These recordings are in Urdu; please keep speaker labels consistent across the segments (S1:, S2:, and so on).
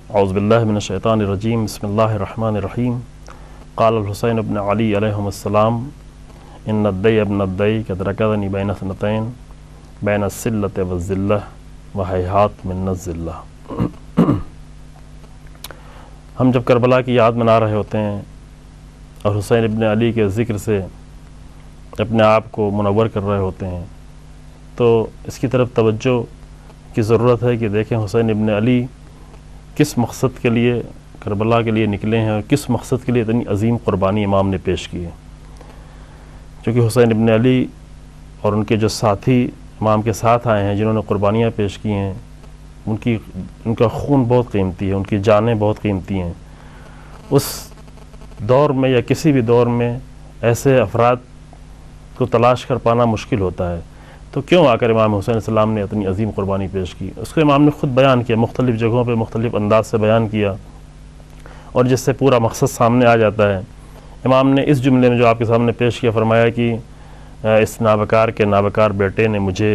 S1: اعوذ باللہ من الشیطان الرجیم بسم اللہ الرحمن الرحیم قال الحسین بن علی علیہم السلام ان الدی ابن الدی قد رکضنی بین اثنتین بین السلۃ والذلہ وہیہات من الذلہ۔ ہم جب کربلا کی یاد منا رہے ہوتے ہیں اور حسین ابن علی کے ذکر سے اپنے آپ کو منور کر رہے ہوتے ہیں تو اس کی طرف توجہ کی ضرورت ہے کہ دیکھیں حسین ابن علی کس مقصد کے لیے کربلا کے لیے نکلے ہیں اور کس مقصد کے لیے اتنی عظیم قربانی امام نے پیش کی ہے۔ چونکہ حسین ابن علی اور ان کے جو ساتھی امام کے ساتھ آئے ہیں جنہوں نے قربانیاں پیش کی ہیں ان کا خون بہت قیمتی ہے، ان کی جانیں بہت قیمتی ہیں۔ اس دور میں یا کسی بھی دور میں ایسے افراد کو تلاش کر پانا مشکل ہوتا ہے، تو کیوں آ کر امام حسین علیہ السلام نے اتنی عظیم قربانی پیش کی؟ اس کو امام نے خود بیان کیا، مختلف جگہوں پہ مختلف انداز سے بیان کیا، اور جس سے پورا مقصد سامنے آ جاتا ہے۔ امام نے اس جملے میں جو آپ کے سامنے پیش کیا فرمایا کہ اس نابکار کے نابکار بیٹے نے مجھے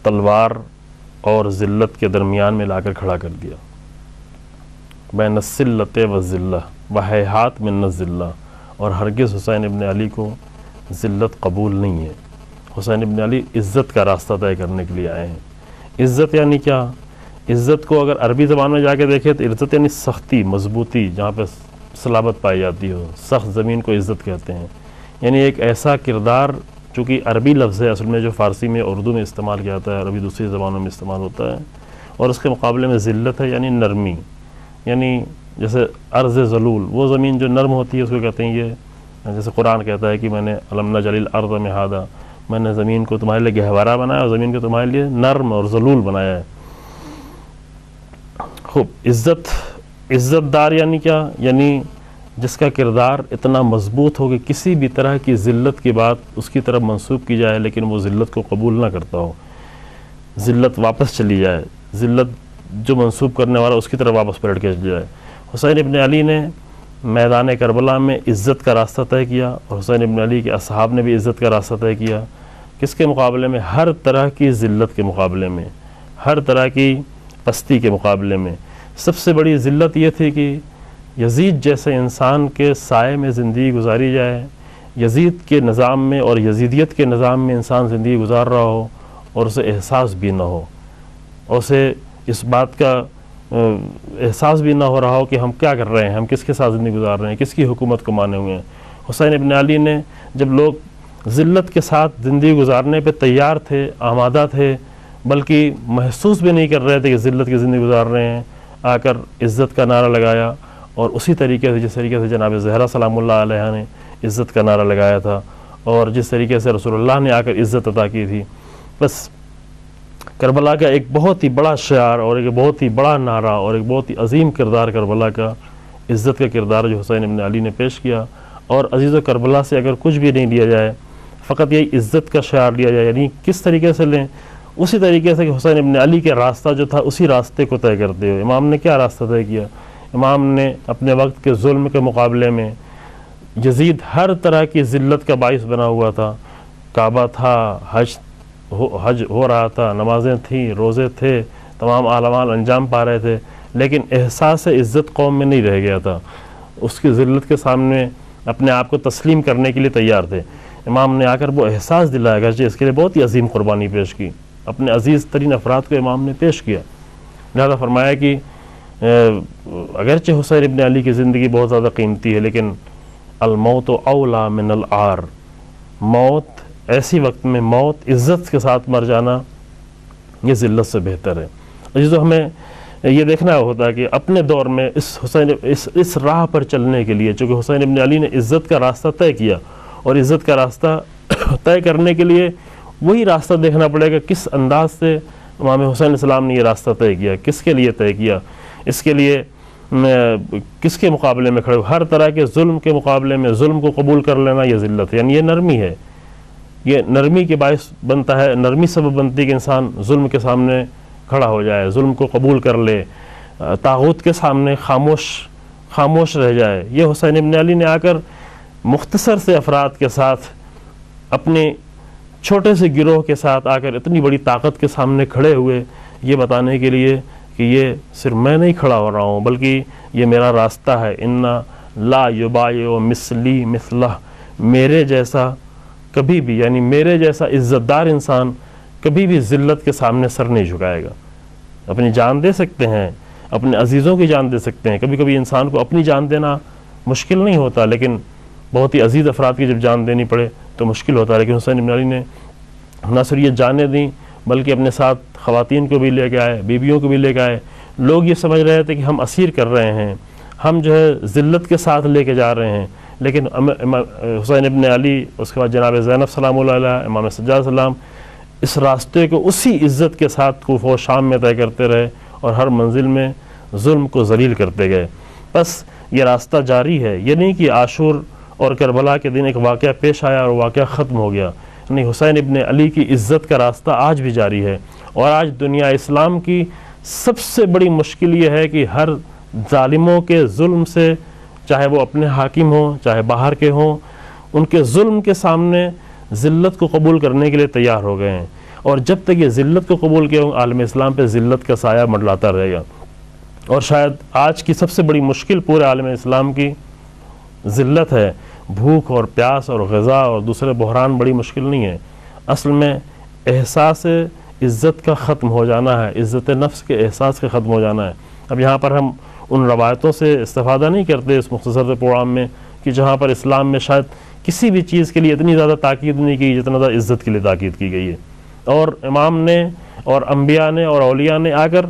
S1: تلوار اور ذلت کے درمیان میں لا کر کھڑا کر دیا، بین السلۃ والذلہ وہیہات من الذلہ، اور ہرگز حسین ابن علی کو ذلت قبول نہیں ہے۔ حسین ابن علی عزت کا راستہ طے کرنے کے لیے آئے ہیں۔ عزت یعنی کیا؟ عزت کو اگر عربی زبان میں جا کے دیکھیں تو عزت یعنی سختی، مضبوطی، جہاں پہ صلابت پائی جاتی ہو، سخت زمین کو عزت کہتے ہیں۔ یعنی ایک ایسا کردار، چونکہ عربی لفظ ہے اصل میں جو فارسی میں اردو میں استعمال کیا جاتا ہے، عربی دوسری زبانوں میں استعمال ہوتا ہے، اور اس کے مقابلے میں ذلت ہے یعنی نرمی، یعنی جیسے ارض ذلول، وہ زمین جو نرم ہوتی ہے اس کو کہتے ہیں یہ، جیسے قرآن کہتا ہے کہ میں نے الم نجعل الارض مہادا، میں نے زمین کو تمہارے لیے گہوارہ بنایا اور زمین کو تمہارے لیے نرم اور ذلول بنایا ہے۔ خوب، عزت دار یعنی کیا؟ یعنی جس کا کردار اتنا مضبوط ہو کہ کسی بھی طرح کی ذلت کی بات اس کی طرف منسوب کی جائے لیکن وہ ذلت کو قبول نہ کرتا ہو، ذلت واپس چلی جائے، ذلت جو منسوب کرنے والا اس کی طرف واپس پلٹ کے چلی جائے۔ حسین ابن علی نے میدان کربلا میں عزت کا راستہ طے کیا، اور حسین ابن علی کے اصحاب نے بھی عزت کا راستہ طے کیا۔ کس کے مقابلے میں؟ ہر طرح کی ذلت کے مقابلے میں، ہر طرح کی پستی کے مقابلے میں۔ سب سے بڑی ذلت یہ تھی کہ یزید جیسے انسان کے سائے میں زندگی گزاری جائے، یزید کے نظام میں اور یزیدیت کے نظام میں انسان زندگی گزار رہا ہو اور اسے احساس بھی نہ ہو، اور اسے اس بات کا احساس بھی نہ ہو رہا ہو کہ ہم کیا کر رہے ہیں، ہم کس کے ساتھ زندگی گزار رہے ہیں، کس کی حکومت کو مانے ہوئے ہیں۔ حسین ابن علی نے جب لوگ ذلت کے ساتھ زندگی گزارنے پہ تیار تھے، آمادہ تھے، بلکہ محسوس بھی نہیں کر رہے تھے کہ ذلت کی زندگی گزار رہے ہیں، آ کر عزت کا نعرہ لگایا، اور اسی طریقے سے جس طریقے سے جناب زہرا سلام اللہ علیہ نے عزت کا نعرہ لگایا تھا، اور جس طریقے سے رسول اللہ نے آ کر عزت عطا کی تھی۔ بس کربلا کا ایک بہت ہی بڑا شعار اور ایک بہت ہی بڑا نعرہ اور ایک بہت ہی عظیم کردار کربلا کا، عزت کا کردار جو حسین ابن علی نے پیش کیا۔ اور عزیز و کربلا سے اگر کچھ بھی نہیں لیا جائے، فقط یہی عزت کا شعار لیا جائے، یعنی کس طریقے سے لیں؟ اسی طریقے سے کہ حسین ابن علی کے راستہ جو تھا اسی راستے کو طے کرتے ہوئے امام نے کیا راستہ طے کیا؟ امام نے اپنے وقت کے ظلم کے مقابلے میں، یزید ہر طرح کی ذلت کا باعث بنا ہوا تھا، کعبہ تھا، حج ہو رہا تھا، نمازیں تھیں، روزے تھے، تمام اعمال انجام پا رہے تھے، لیکن احساس عزت قوم میں نہیں رہ گیا تھا، اس کی ذلت کے سامنے اپنے آپ کو تسلیم کرنے کے لیے تیار تھے۔ امام نے آ کر وہ احساس دلایا گا، اس کے لیے بہت ہی عظیم قربانی پیش کی، اپنے عزیز ترین افراد کو امام نے پیش کیا۔ لہذا فرمایا کہ اگرچہ حسین ابن علی کی زندگی بہت زیادہ قیمتی ہے، لیکن الموت اولا من العار، موت ایسی وقت میں، موت عزت کے ساتھ مر جانا یہ ذلت سے بہتر ہے۔ عزیزو، ہمیں یہ دیکھنا ہوتا ہے کہ اپنے دور میں اس راہ پر چلنے کے لیے، چونکہ حسین ابن علی نے عزت کا راستہ طے کیا، اور عزت کا راستہ طے کرنے کے لیے وہی راستہ دیکھنا پڑے گا کس انداز سے امام حسین علیہ السلام نے یہ راستہ طے کیا، کس کے لیے طے کیا۔ اس کے لیے کس کے مقابلے میں کھڑے ہو؟ ہر طرح کے ظلم کے مقابلے میں ظلم کو قبول کر لینا یہ ذلت ہے، یعنی یہ نرمی ہے، یہ نرمی کے باعث بنتا ہے، نرمی سبب بنتی ہے کہ انسان ظلم کے سامنے کھڑا ہو جائے، ظلم کو قبول کر لے، طاغوت کے سامنے خاموش رہ جائے۔ یہ حسین ابن علی نے آ کر مختصر سے افراد کے ساتھ، اپنے چھوٹے سے گروہ کے ساتھ آ کر اتنی بڑی طاقت کے سامنے کھڑے ہوئے، یہ بتانے کے لیے کہ یہ صرف میں نہیں کھڑا ہو رہا ہوں بلکہ یہ میرا راستہ ہے۔ انا لا یبایع مثلی مثلہ، میرے جیسا کبھی بھی، یعنی میرے جیسا عزت دار انسان کبھی بھی ذلت کے سامنے سر نہیں جھکائے گا۔ اپنی جان دے سکتے ہیں، اپنے عزیزوں کی جان دے سکتے ہیں، کبھی کبھی انسان کو اپنی جان دینا مشکل نہیں ہوتا، لیکن بہت ہی عزیز افراد کی جب جان دینی پڑے تو مشکل ہوتا ہے۔ لیکن حسین ابن علی نے نہ صرف یہ جانیں دیں بلکہ اپنے ساتھ خواتین کو بھی لے کے آئے، بیویوں کو بھی لے کے آئے۔ لوگ یہ سمجھ رہے تھے کہ ہم اسیر کر رہے ہیں، ہم جو ہے ذلت کے ساتھ لے کے جا رہے ہیں، لیکن حسین ابن علی، اس کے بعد جناب زینب سلام اللہ علیہ، امام سجاد سلام، اس راستے کو اسی عزت کے ساتھ کوفہ و شام میں طے کرتے رہے اور ہر منزل میں ظلم کو ذلیل کرتے گئے۔ بس یہ راستہ جاری ہے، یہ نہیں کہ عاشور اور کربلا کے دن ایک واقعہ پیش آیا اور واقعہ ختم ہو گیا، نہیں، حسین ابن علی کی عزت کا راستہ آج بھی جاری ہے۔ اور آج دنیا اسلام کی سب سے بڑی مشکل یہ ہے کہ ہر ظالموں کے ظلم سے، چاہے وہ اپنے حاکم ہوں چاہے باہر کے ہوں، ان کے ظلم کے سامنے ذلت کو قبول کرنے کے لیے تیار ہو گئے ہیں، اور جب تک یہ ذلت کو قبول کیا عالم اسلام پہ ذلت کا سایہ منڈلاتا رہے گا۔ اور شاید آج کی سب سے بڑی مشکل پورے عالم اسلام کی ذلت ہے، بھوک اور پیاس اور غذا اور دوسرے بحران بڑی مشکل نہیں ہے، اصل میں احساس عزت کا ختم ہو جانا ہے، عزت نفس کے احساس کا ختم ہو جانا ہے۔ اب یہاں پر ہم ان روایتوں سے استفادہ نہیں کرتے اس مختصر سے پروگرام میں کہ جہاں پر اسلام میں شاید کسی بھی چیز کے لیے اتنی زیادہ تاکید نہیں کی جتنا زیادہ عزت کے لیے تاکید کی گئی ہے، اور امام نے اور انبیاء نے اور اولیاء نے آ کر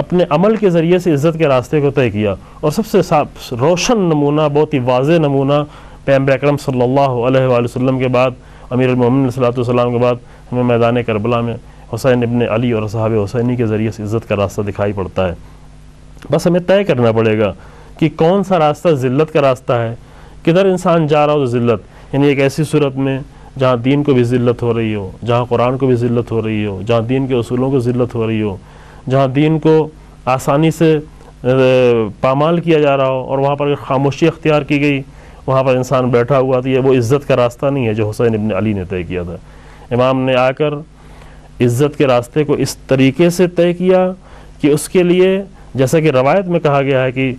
S1: اپنے عمل کے ذریعے سے عزت کے راستے کو طے کیا، اور سب سے روشن نمونہ، بہت ہی واضح نمونہ پیغمبر اکرم صلی اللہ علیہ وآلہ وسلم کے بعد، امیر المومنین صلی اللہ علیہ وسلم کے بعد ہمیں میدان کربلا میں حسین ابن علی اور صحابہ حسینی کے ذریعے سے عزت کا راستہ دکھائی پڑتا ہے۔ بس ہمیں طے کرنا پڑے گا کہ کون سا راستہ ذلت کا راستہ ہے، کدھر انسان جا رہا ہو تو ذلت، یعنی ایک ایسی صورت میں جہاں دین کو بھی ذلت ہو رہی ہو، جہاں قرآن کو بھی ذلت ہو رہی ہو، جہاں دین کے اصولوں کو ذلت ہو رہی ہو، جہاں دین کو آسانی سے پامال کیا جا رہا ہو، اور وہاں پر خاموشی اختیار کی گئی، وہاں پر انسان بیٹھا ہوا تھا، یہ وہ عزت کا راستہ نہیں ہے جو حسین ابن علی نے طے کیا تھا۔ امام نے آ کر عزت کے راستے کو اس طریقے سے طے کیا کہ اس کے لیے، جیسا کہ روایت میں کہا گیا ہے کہ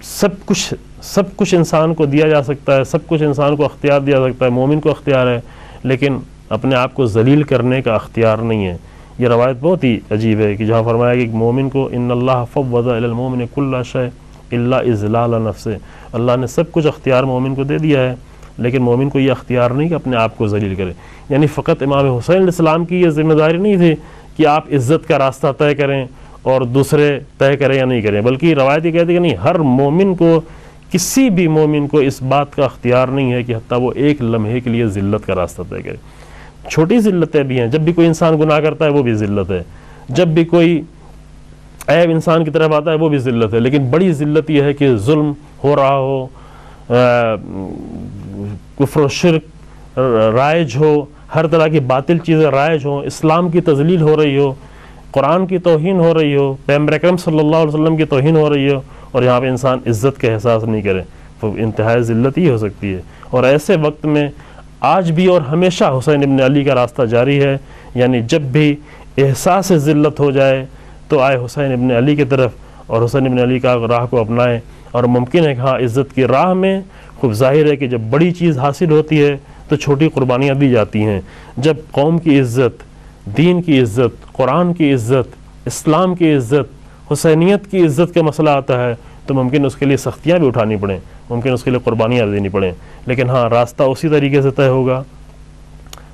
S1: سب کچھ انسان کو دیا جا سکتا ہے، سب کچھ انسان کو اختیار دیا جا سکتا ہے، مومن کو اختیار ہے، لیکن اپنے آپ کو ذلیل کرنے کا اختیار نہیں ہے۔ یہ روایت بہت ہی عجیب ہے کہ جہاں فرمایا کہ مومن کو ان اللہ فوض الی المؤمن کل شیء الا اذلال نفسه، اللہ نے سب کچھ اختیار مومن کو دے دیا ہے، لیکن مومن کو یہ اختیار نہیں کہ اپنے آپ کو ذلیل کرے۔ یعنی فقط امام حسین علیہ السلام کی یہ ذمہ داری نہیں تھی کہ آپ عزت کا راستہ طے کریں اور دوسرے طے کریں یا نہیں کریں، بلکہ روایت یہ کہتی ہے کہ نہیں، ہر مومن کو، کسی بھی مومن کو اس بات کا اختیار نہیں ہے کہ حتیٰ وہ ایک لمحے کے لیے ذلت کا راستہ طے کرے۔ چھوٹی ذلتیں بھی ہیں، جب بھی کوئی انسان گناہ کرتا ہے وہ بھی ذلت ہے، جب بھی کوئی عیب انسان کی طرف آتا ہے وہ بھی ذلت ہے، لیکن بڑی ذلت یہ ہے کہ ظلم ہو رہا ہو، کفر و شرک رائج ہو، ہر طرح کی باطل چیزیں رائج ہوں، اسلام کی تذلیل ہو رہی ہو، قرآن کی توہین ہو رہی ہو، پیغمبر اکرم صلی اللہ علیہ وسلم کی توہین ہو رہی ہو، اور یہاں پہ انسان عزت کا احساس نہیں کرے، تو انتہائی ذلت ہی ہو سکتی ہے۔ اور ایسے وقت میں آج بھی اور ہمیشہ حسین ابن علی کا راستہ جاری ہے، یعنی جب بھی احساس ذلت ہو جائے تو آئے حسین ابن علی کی طرف اور حسین ابن علی کا راہ کو اپنائیں۔ اور ممکن ہے کہ ہاں، عزت کی راہ میں خوب ظاہر ہے کہ جب بڑی چیز حاصل ہوتی ہے تو چھوٹی قربانیاں دی جاتی ہیں۔ جب قوم کی عزت، دین کی عزت، قرآن کی عزت، اسلام کی عزت، حسینیت کی عزت کا مسئلہ آتا ہے تو ممکن اس کے لیے سختیاں بھی اٹھانی پڑیں، ممکن اس کے لیے قربانیاں دینی پڑیں، لیکن ہاں، راستہ اسی طریقے سے طے ہوگا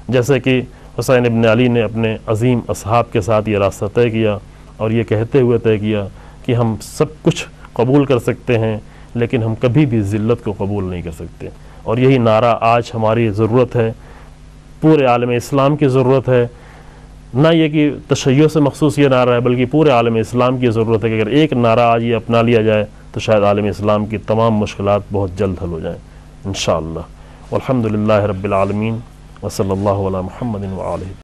S1: جیسے کہ حسین ابن علی نے اپنے عظیم اصحاب کے ساتھ یہ راستہ طے کیا، اور یہ کہتے ہوئے طے کیا کہ ہم سب کچھ قبول کر سکتے ہیں لیکن ہم کبھی بھی ذلت کو قبول نہیں کر سکتے۔ اور یہی نعرہ آج ہماری ضرورت ہے، پورے عالم اسلام کی ضرورت ہے، نہ یہ کہ تشیع سے مخصوص یہ نعرہ ہے بلکہ پورے عالم اسلام کی ضرورت ہے کہ اگر ایک نعرہ آج یہ اپنا لیا جائے تو شاید عالم اسلام کی تمام مشکلات بہت جلد حل ہو جائیں انشاءاللہ۔ والحمد للہ رب العالمین، وصلی اللہ علی محمد وآلہ۔